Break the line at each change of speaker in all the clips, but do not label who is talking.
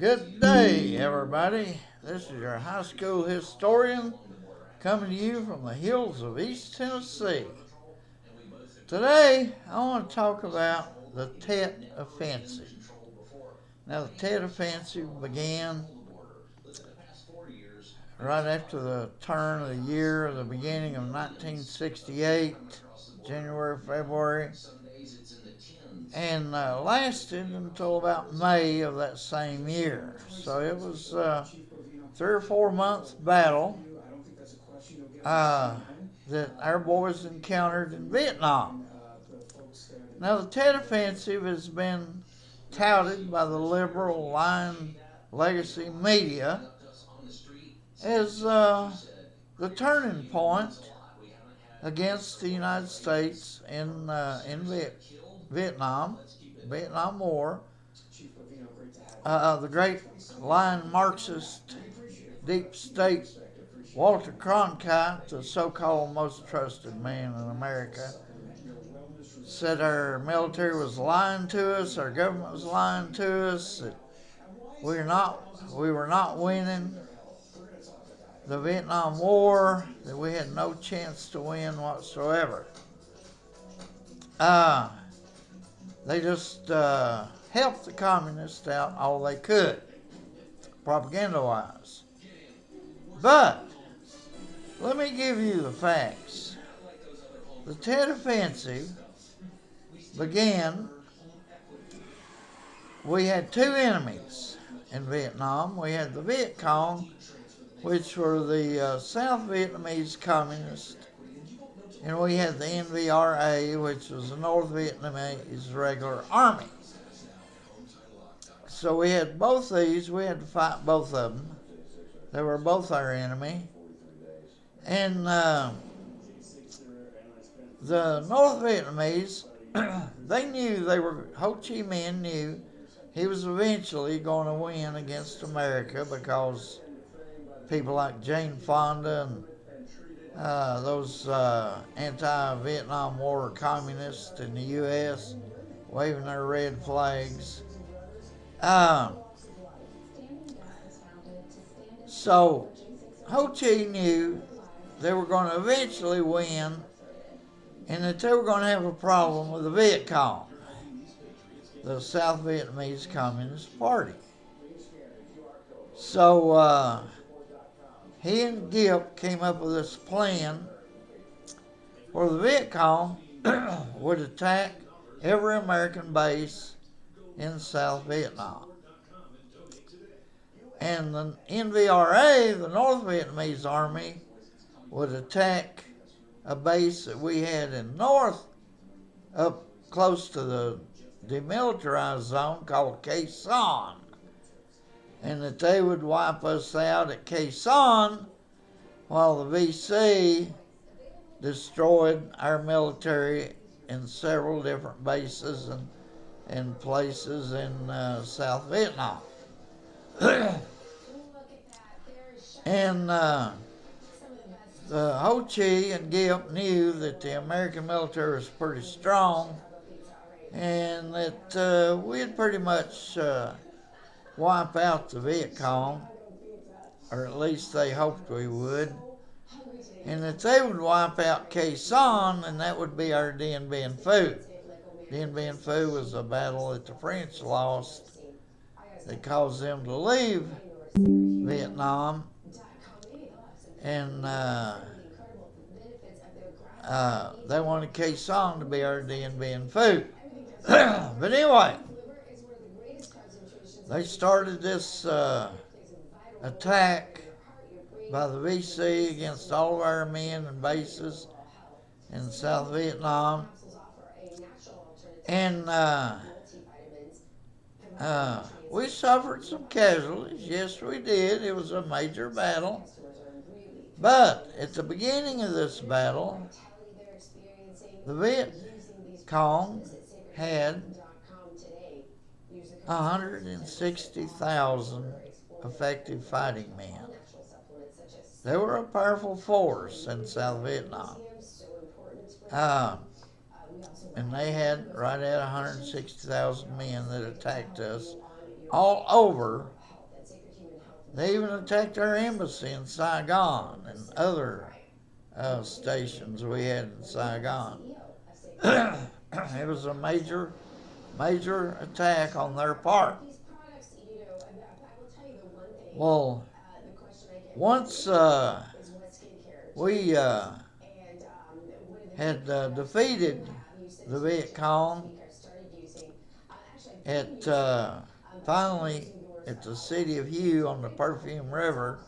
Good day, everybody. This is your high school historian coming to you from the hills of East Tennessee. Today, I want to talk about the Tet Offensive. Now, the Tet Offensive began right after the turn of the year, the beginning of 1968, January, February, and lasted until about May of that same year. So it was 3 or 4 months battle uh, that our boys encountered in Vietnam. Now, the Tet Offensive has been touted by the liberal line legacy media as the turning point against the United States in Vietnam War. The great line Marxist deep state Walter Cronkite, the so-called most trusted man in America, said our military was lying to us, our government was lying to us, that we were not winning the Vietnam War, that we had no chance to win whatsoever. Uh, they just helped the communists out all they could, propaganda-wise. But let me give you the facts. The Tet Offensive began, we had two enemies in Vietnam. We had the Viet Cong, which were the South Vietnamese communists, and we had the NVRA, which was the North Vietnamese regular army. So we had both these, we had to fight both of them. They were both our enemy. And the North Vietnamese, they knew Ho Chi Minh knew he was eventually going to win against America because people like Jane Fonda and those anti-Vietnam War communists in the U.S. waving their red flags. Uh, so Ho Chi knew they were going to eventually win and that they were going to have a problem with the Viet Cong, the South Vietnamese Communist Party. So he and Gipp came up with this plan where the Viet Cong would attack every American base in South Vietnam. And the NVRA, the North Vietnamese Army, would attack a base that we had in north, up close to the demilitarized zone called Khe Sanh, and that they would wipe us out at Khe Sanh while the VC destroyed our military in several different bases and places in South Vietnam. And the Ho Chi and Gipp knew that the American military was pretty strong and that we'd pretty much wipe out the Viet Cong, or at least they hoped we would, and that they would wipe out Khe Sanh, and that would be our Dien Bien Phu. Dien Bien Phu was a battle that the French lost that caused them to leave Vietnam, and they wanted Khe Sanh to be our Dien Bien Phu. But anyway, they started this attack by the VC against all of our men and bases in South Vietnam. And we suffered some casualties. Yes, we did. It was a major battle. But at the beginning of this battle, the Viet Cong had 160,000 effective fighting men. They were a powerful force in South Vietnam. And they had right at 160,000 men that attacked us all over They even attacked our embassy in Saigon and other stations we had in Saigon. It was a major attack on their part. Well, once we had defeated the Viet Cong at finally at the city of Hue on the Perfume River,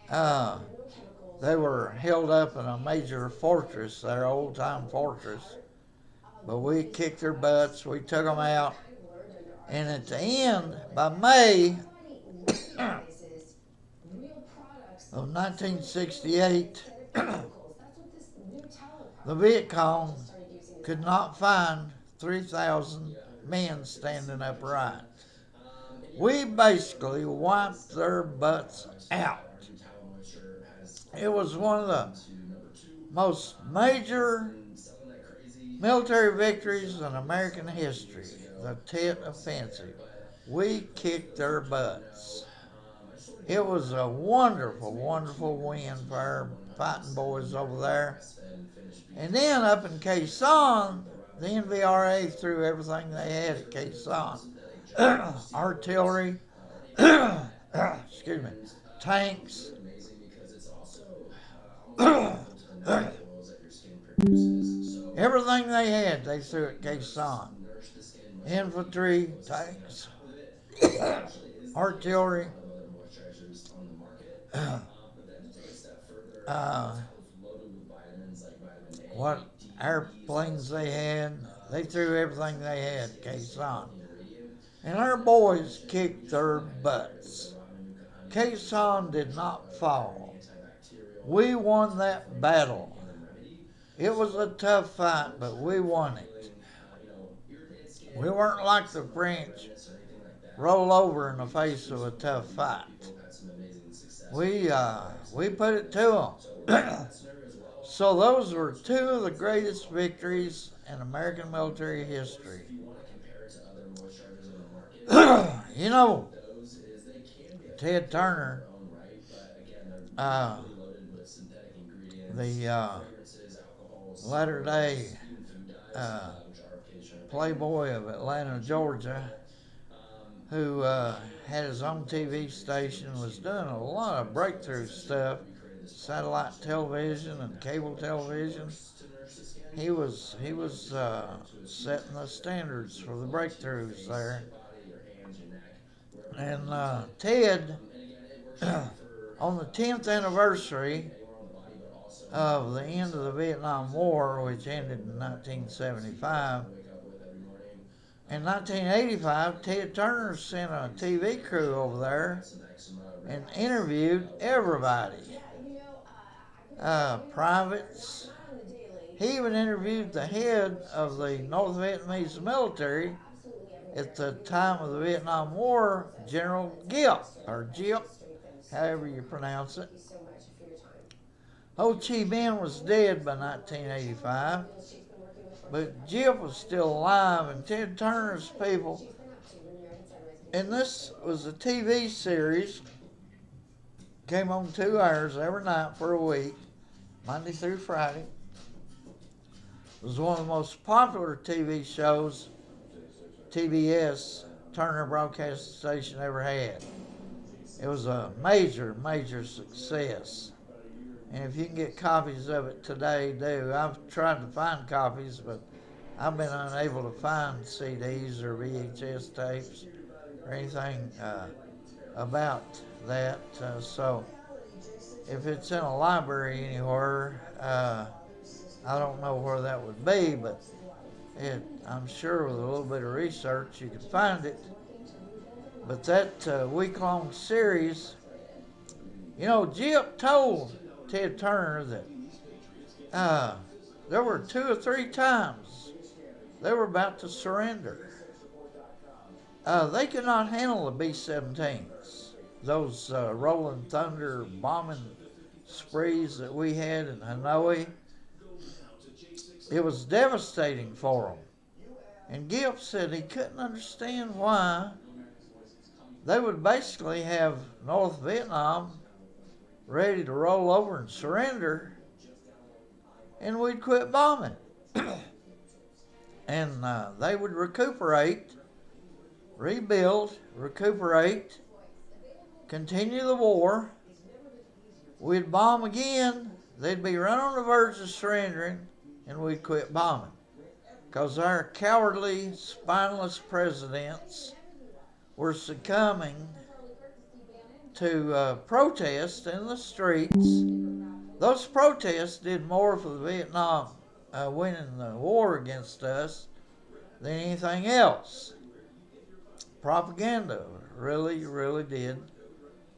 uh, they were held up in a major fortress, their old time fortress. But we kicked their butts, we took them out, and at the end, by May of 1968, the Viet Cong could not find 3,000 men standing upright. We basically wiped their butts out. It was one of the most major military victories in American history, the Tet Offensive. We kicked their butts. It was a wonderful, wonderful win for our fighting boys over there. And then up in Quezon, the NVRA threw everything they had at Quezon. Artillery, excuse me, tanks, everything they had they threw at Quezon. Infantry, tanks, artillery, uh, what airplanes they had. They threw everything they had at Quezon. And our boys kicked their butts. Quezon did not fall. We won that battle. It was a tough fight, but we won it. We weren't like the French, roll over in the face of a tough fight. We put it to them. So those were two of the greatest victories in American military history. You know, Ted Turner, uh, the latter day playboy of Atlanta, Georgia, who had his own TV station, was doing a lot of breakthrough stuff, satellite television and cable television. He was setting the standards for the breakthroughs there. And Ted, on the 10th anniversary of the end of the Vietnam War, which ended in 1975, in 1985, Ted Turner sent a TV crew over there and interviewed everybody. Privates. He even interviewed the head of the North Vietnamese military at the time of the Vietnam War, General Giap, or Giap, however you pronounce it. Ho Chi Minh was dead by 1985, but Giap was still alive, and Ted Turner's people. And this was a TV series, came on 2 hours every night for a week, Monday through Friday. It was one of the most popular TV shows TBS, Turner Broadcasting Station, ever had. It was a major, major success. And if you can get copies of it today, do. I've tried to find copies, but I've been unable to find CDs or VHS tapes or anything about that. So if it's in a library anywhere, I don't know where that would be, but I'm sure with a little bit of research you could find it. But that week-long series, Giap told Ted Turner that there were 2 or 3 times they were about to surrender. They could not handle the B-17s, those Rolling Thunder bombing sprees that we had in Hanoi. It was devastating for them. And Giap said he couldn't understand why they would basically have North Vietnam ready to roll over and surrender, and we'd quit bombing. And they would recuperate, rebuild, recuperate, continue the war. We'd bomb again. They'd be right on the verge of surrendering, and we'd quit bombing. Because our cowardly, spineless presidents were succumbing to protest in the streets. Those protests did more for the Vietnam winning the war against us than anything else. Propaganda really, really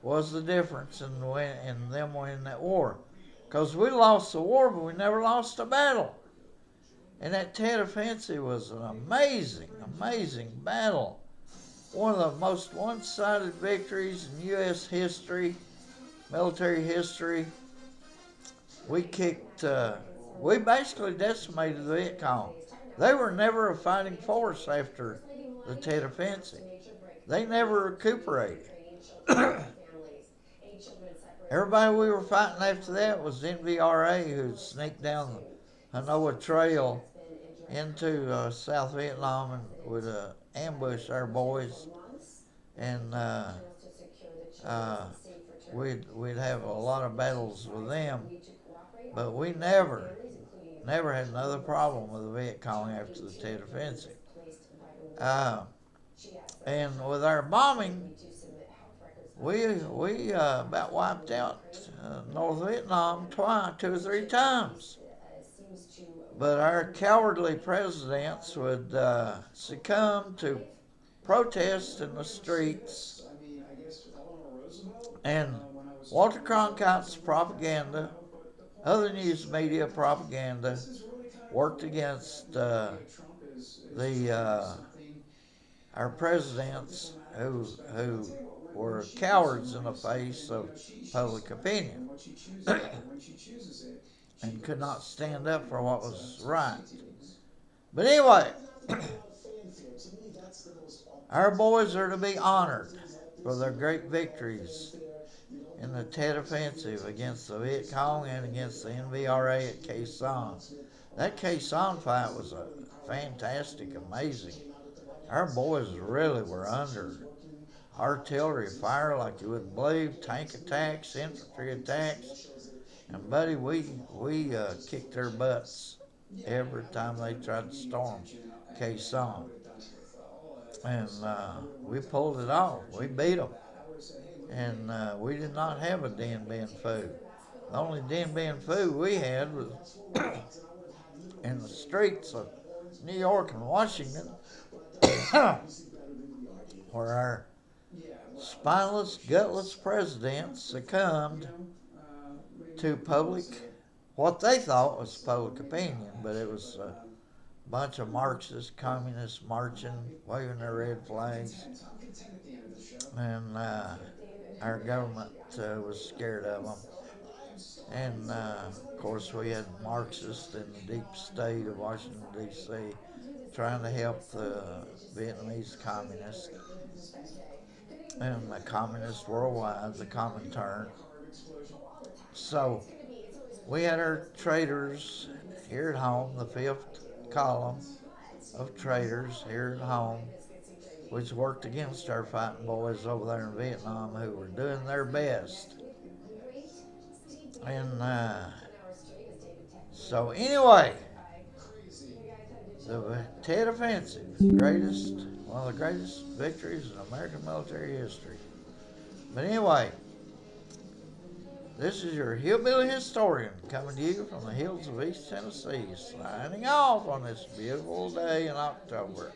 was the difference in them winning that war. Because we lost the war, but we never lost a battle. And that Tet Offensive was an amazing, amazing battle. One of the most one-sided victories in U.S. history, military history. We we basically decimated the Viet Cong. They were never a fighting force after the Tet Offensive. They never recuperated. Everybody we were fighting after that was NVRA, who sneaked down the Hanoi Trail into South Vietnam and would ambush our boys, and we'd have a lot of battles with them, but we never had another problem with the Viet Cong after the Tet Offensive. And with our bombing, we about wiped out North Vietnam two or three times. But our cowardly presidents would succumb to protests in the streets, and Walter Cronkite's propaganda, other news media propaganda, worked against our presidents who were cowards in the face of public opinion and could not stand up for what was right. But anyway, our boys are to be honored for their great victories in the Tet Offensive against the Viet Cong and against the NVRA at Khe Sanh. That Khe Sanh fight was a fantastic, amazing. Our boys really were under artillery fire like you wouldn't believe, tank attacks, infantry attacks, and buddy, we kicked their butts every time they tried to storm Khe Sanh, and we pulled it off. We beat them, and we did not have a Dien Bien Phu. The only Dien Bien Phu we had was in the streets of New York and Washington, where our spineless, gutless presidents succumbed to what they thought was public opinion, but it was a bunch of Marxist communists marching, waving their red flags, and our government was scared of them. And of course, we had Marxists in the deep state of Washington, D.C., trying to help the Vietnamese communists and the communists worldwide, the Comintern. So we had our traitors here at home, the fifth column of traitors here at home, which worked against our fighting boys over there in Vietnam who were doing their best. And so anyway, the Tet Offensive, one of the greatest victories in American military history. But anyway, this is your hillbilly historian coming to you from the hills of East Tennessee, signing off on this beautiful day in October.